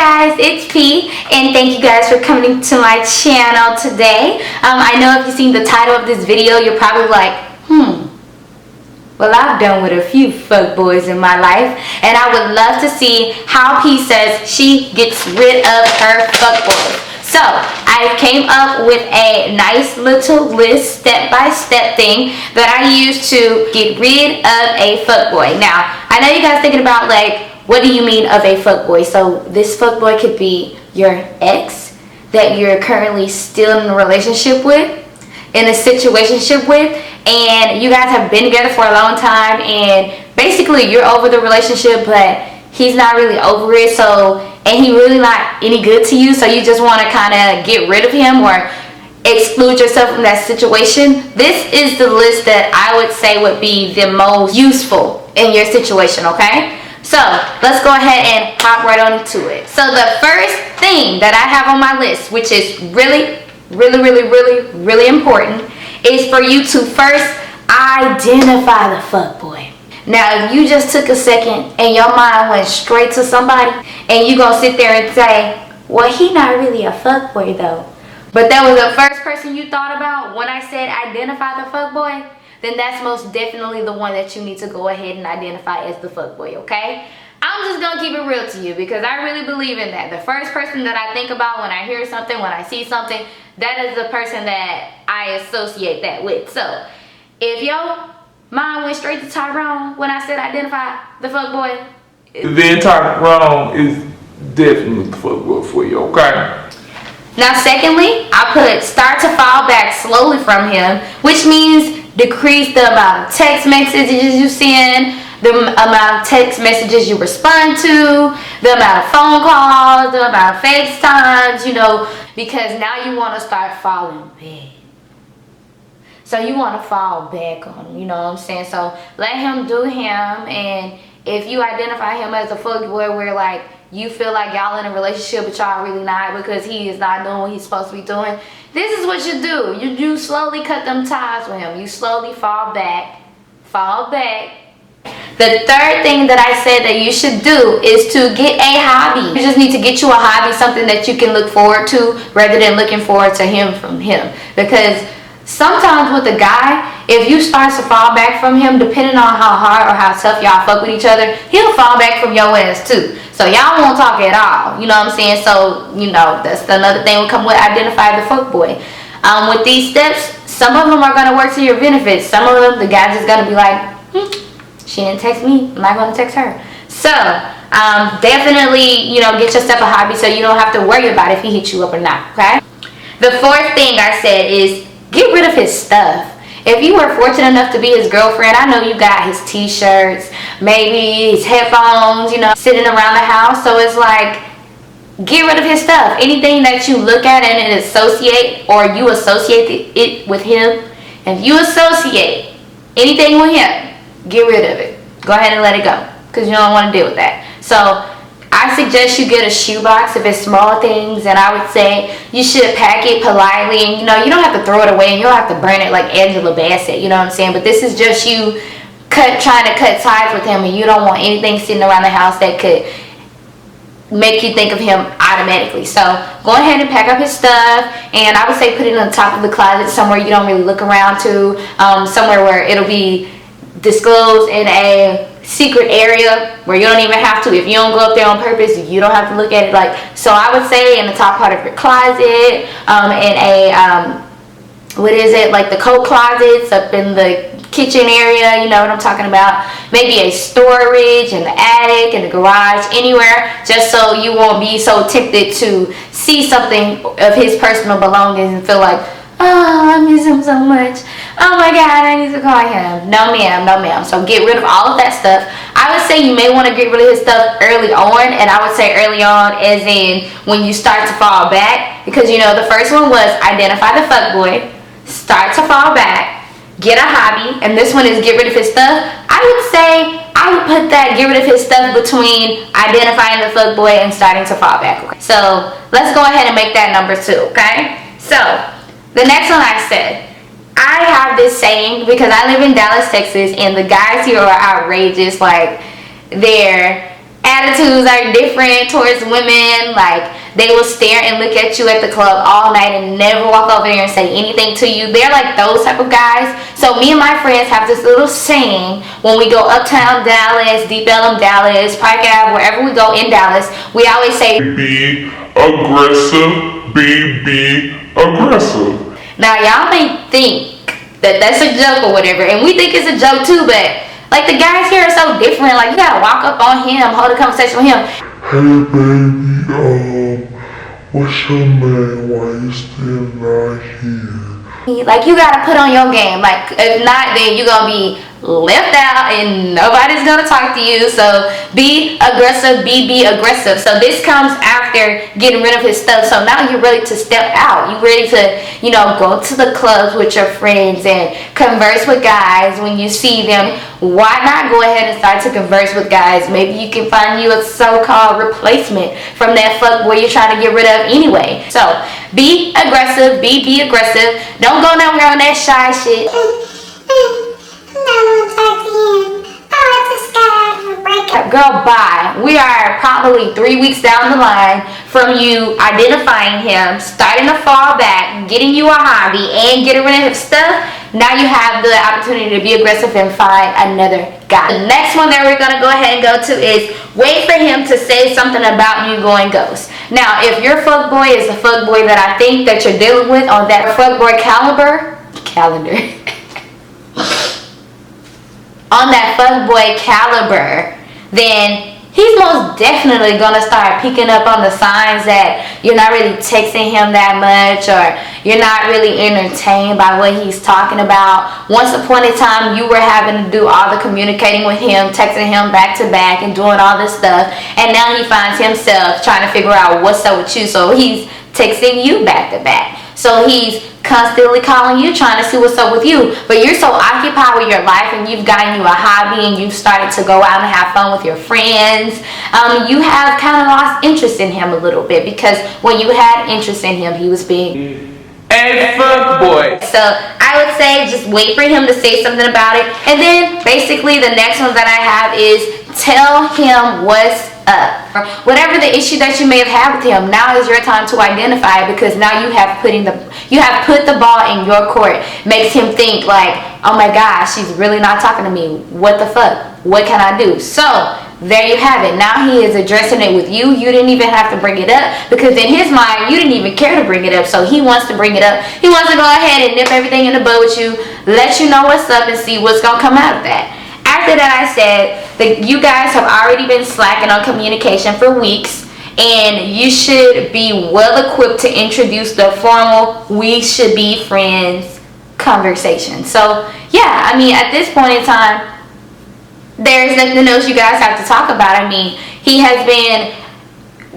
guys, it's P, and thank you guys for coming to my channel today. I know if you've seen the title of this video, you're probably like, well, I've done with a few fuckboys in my life, and I would love to see how P says she gets rid of her fuckboy. So I came up with a nice little list, step-by-step thing that I use to get rid of a fuckboy. Now, I know you guys thinking about like, what do you mean of a fuckboy? So this fuckboy could be your ex that you're currently still in a relationship with, in a situationship with, and you guys have been together for a long time, and basically you're over the relationship, but he's not really over it, and he really not any good to you, so you just want to kind of get rid of him or exclude yourself from that situation. This is the list that I would say would be the most useful in your situation, okay? So let's go ahead and hop right on into it. So the first thing that I have on my list, which is really important, is for you to first identify the fuckboy. Now, if you just took a second and your mind went straight to somebody, and you gonna sit there and say, well, he not really a fuckboy though, but that was the first person you thought about when I said identify the fuckboy, then that's most definitely the one that you need to go ahead and identify as the fuckboy, okay? I'm just gonna keep it real to you because I really believe in that. The first person that I think about when I hear something, when I see something, that is the person that I associate that with. So if your mind went straight to Tyrone when I said identify the fuckboy, then Tyrone is definitely the fuckboy for you, okay? Now secondly, I put start to fall back slowly from him, which means decrease the amount of text messages you send, the amount of text messages you respond to, the amount of phone calls, the amount of FaceTimes, you know, because now you want to start falling back. So you want to fall back on him, you know what I'm saying? So let him do him, and if you identify him as a fuckboy where like you feel like y'all in a relationship but y'all really not because he is not doing what he's supposed to be doing, this is what you do. You slowly cut them ties with him. You slowly fall back. The third thing that I said that you should do is to get a hobby. You just need to get you a hobby, something that you can look forward to rather than looking forward to him from him. Because sometimes with a guy, if you start to fall back from him, depending on how hard or how tough y'all fuck with each other, he'll fall back from your ass too. So y'all won't talk at all. You know what I'm saying? So, you know, that's another thing will come with identify the fuckboy. With these steps, some of them are going to work to your benefit. Some of them, the guy's just going to be like, she didn't text me, I'm not going to text her. So, definitely, you know, get yourself a hobby so you don't have to worry about if he hits you up or not, okay? The fourth thing I said is get rid of his stuff. If you were fortunate enough to be his girlfriend, I know you got his t-shirts, maybe his headphones, you know, sitting around the house. So it's like, get rid of his stuff. Anything that you look at and associate, or you associate it with him, if you associate anything with him, get rid of it. Go ahead and let it go because you don't want to deal with that. So I suggest you get a shoebox if it's small things, and I would say you should pack it politely, and you know, you don't have to throw it away and you don't have to burn it like Angela Bassett, you know what I'm saying? But this is just you trying to cut ties with him, and you don't want anything sitting around the house that could make you think of him automatically. So go ahead and pack up his stuff, and I would say put it on the top of the closet somewhere you don't really look around to, somewhere where it'll be disclosed in a secret area where you don't even have to. If you don't go up there on purpose, you don't have to look at it. Like, so I would say in the top part of your closet, in a like the coat closets up in the kitchen area, you know what I'm talking about. Maybe a storage in the attic, in the garage, anywhere, just so you won't be so tempted to see something of his personal belongings and feel like, oh, I miss him so much. Oh my God, I need to call him. No ma'am, no ma'am. So get rid of all of that stuff. I would say you may want to get rid of his stuff early on, and I would say early on as in when you start to fall back, because you know the first one was identify the fuckboy, start to fall back, get a hobby, and this one is get rid of his stuff. I would say I would put that get rid of his stuff between identifying the fuckboy and starting to fall back. Okay? So let's go ahead and make that number 2, okay? So the next one I said, I have this saying because I live in Dallas, Texas, and the guys here are outrageous. Like, they're attitudes are different towards women. Like, they will stare and look at you at the club all night and never walk over there and say anything to you. They're like those type of guys. So me and my friends have this little saying when we go uptown Dallas, Deep Ellum Dallas, Park Ave, wherever we go in Dallas, we always say, be aggressive, be aggressive. now y'all may think that that's a joke or whatever, and we think it's a joke too, but like, the guys here are so different. Like, you gotta walk up on him, hold a conversation with him. Hey baby, what's your name? Why you still not here? Like, you gotta put on your game. Like, if not, then you're gonna be left out and nobody's gonna talk to you. So be aggressive, be aggressive. So this comes after getting rid of his stuff. So now you're ready to step out. You're ready to, you know, go to the clubs with your friends and converse with guys when you see them. Why not go ahead and start to converse with guys? Maybe you can find you a so-called replacement from that fuckboy you're trying to get rid of anyway. So be aggressive, be aggressive. Don't go nowhere on that shy shit. Girl, bye. We are probably 3 weeks down the line from you identifying him, starting to fall back, getting you a hobby, and getting rid of his stuff. Now you have the opportunity to be aggressive and find another guy. The next one that we're going to go ahead and go to is wait for him to say something about you going ghost. Now, if your fuckboy is the fuckboy that I think that you're dealing with on that fuckboy calendar, on that fuckboy caliber, then he's most definitely gonna start picking up on the signs that you're not really texting him that much, or you're not really entertained by what he's talking about. Once upon a time, you were having to do all the communicating with him, texting him back to back and doing all this stuff, and now he finds himself trying to figure out what's up with you, so he's texting you back to back. So he's constantly calling you, trying to see what's up with you. But you're so occupied with your life, and you've gotten you a hobby, and you've started to go out and have fun with your friends. You have kind of lost interest in him a little bit, because when you had interest in him, he was being a fuckboy. So I would say just wait for him to say something about it. And then basically the next one that I have is tell him what's up. Whatever the issue that you may have had with him, now is your time to identify it, because now you have put the ball in your court. Makes him think like, oh my gosh, she's really not talking to me. What the fuck? What can I do? So there you have it. Now he is addressing it with you. You didn't even have to bring it up, because in his mind you didn't even care to bring it up. So he wants to bring it up. He wants to go ahead and nip everything in the bud with you, let you know what's up, and see what's gonna come out of that. After that, I said that you guys have already been slacking on communication for weeks, and you should be well equipped to introduce the formal "we should be friends" conversation. So yeah, I mean, at this point in time, there's nothing else you guys have to talk about. I mean, he has been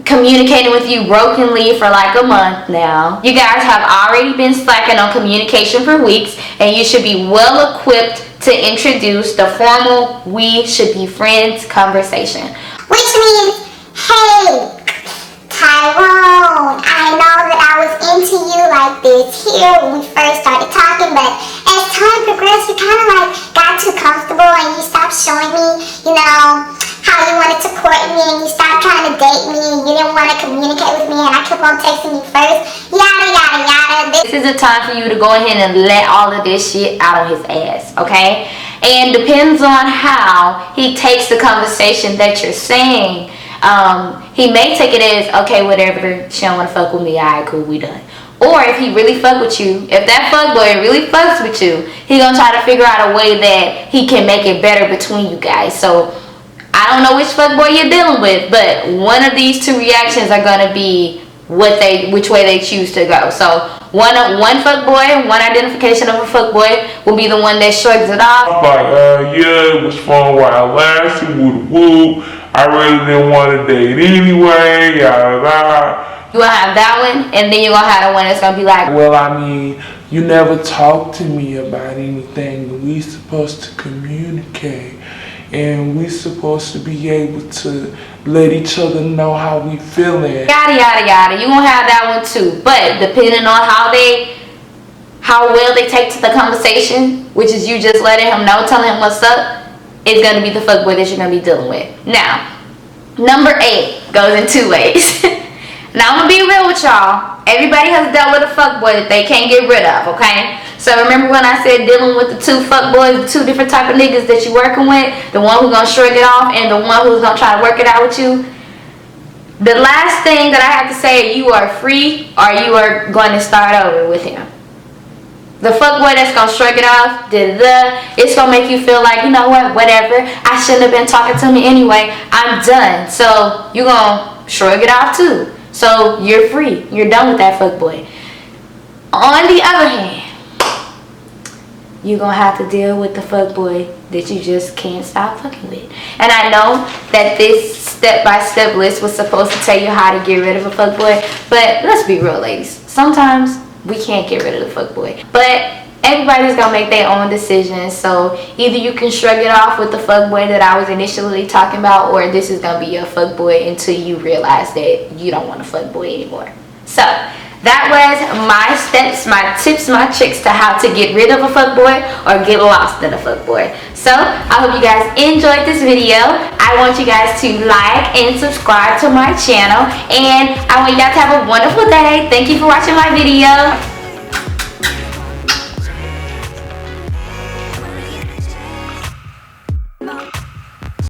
communicating with you brokenly for like a month now. You guys have already been slacking on communication for weeks, and you should be well equipped to introduce the formal "we should be friends" conversation. Which means, hey, Tyrone, I know that I was into you like this here when we first started talking, but as time progressed, you kind of like got too comfortable and you stopped showing me, you know, how you wanted to court me, and you stopped trying to date me, and you didn't want to communicate with me, and I kept on texting you first, yada, yada, yada. This is a time for you to go ahead and let all of this shit out of his ass, okay? And depends on how he takes the conversation that you're saying. He may take it as, okay, whatever, she don't want to fuck with me, alright, cool, we done. Or if he really fuck with you, if that fuckboy really fucks with you, he gonna try to figure out a way that he can make it better between you guys. So I don't know which fuckboy you're dealing with, but one of these two reactions are gonna be which way they choose to go. So one fuckboy, one identification of a fuckboy will be the one that shrugs it off. Like, yeah, it was fun while it lasted, woo. I really didn't want to date anyway, yada. You gonna have that one, and then you're gonna have the one that's gonna be like, well, I mean, you never talked to me about anything. We supposed to communicate, and we supposed to be able to let each other know how we feeling. Yada yada yada. You gonna have that one too. But depending on how well they take to the conversation, which is you just letting him know, telling him what's up, it's gonna be the fuckboy that you're gonna be dealing with. Now, Number 8 goes in 2 ways. Now I'm gonna be real with y'all. Everybody has dealt with a fuckboy that they can't get rid of, okay? So remember when I said dealing with the 2 fuckboys, the 2 different type of niggas that you're working with? The one who's gonna shrug it off and the one who's gonna try to work it out with you? The last thing that I have to say, you are free or you are going to start over with him. The fuckboy that's gonna shrug it off, it's gonna make you feel like, you know what, whatever, I shouldn't have been talking to me anyway, I'm done. So you're gonna shrug it off too. So you're free, you're done with that fuckboy. On the other hand, you're gonna have to deal with the fuckboy that you just can't stop fucking with. And I know that this step-by-step list was supposed to tell you how to get rid of a fuckboy, but let's be real, ladies. Sometimes we can't get rid of the fuckboy. But everybody's gonna make their own decisions. So either you can shrug it off with the fuckboy that I was initially talking about, or this is gonna be your fuckboy until you realize that you don't want a fuckboy anymore. So that was my steps, my tips, my tricks to how to get rid of a fuckboy or get lost in a fuckboy. So I hope you guys enjoyed this video. I want you guys to like and subscribe to my channel, and I want you guys to have a wonderful day. Thank you for watching my video.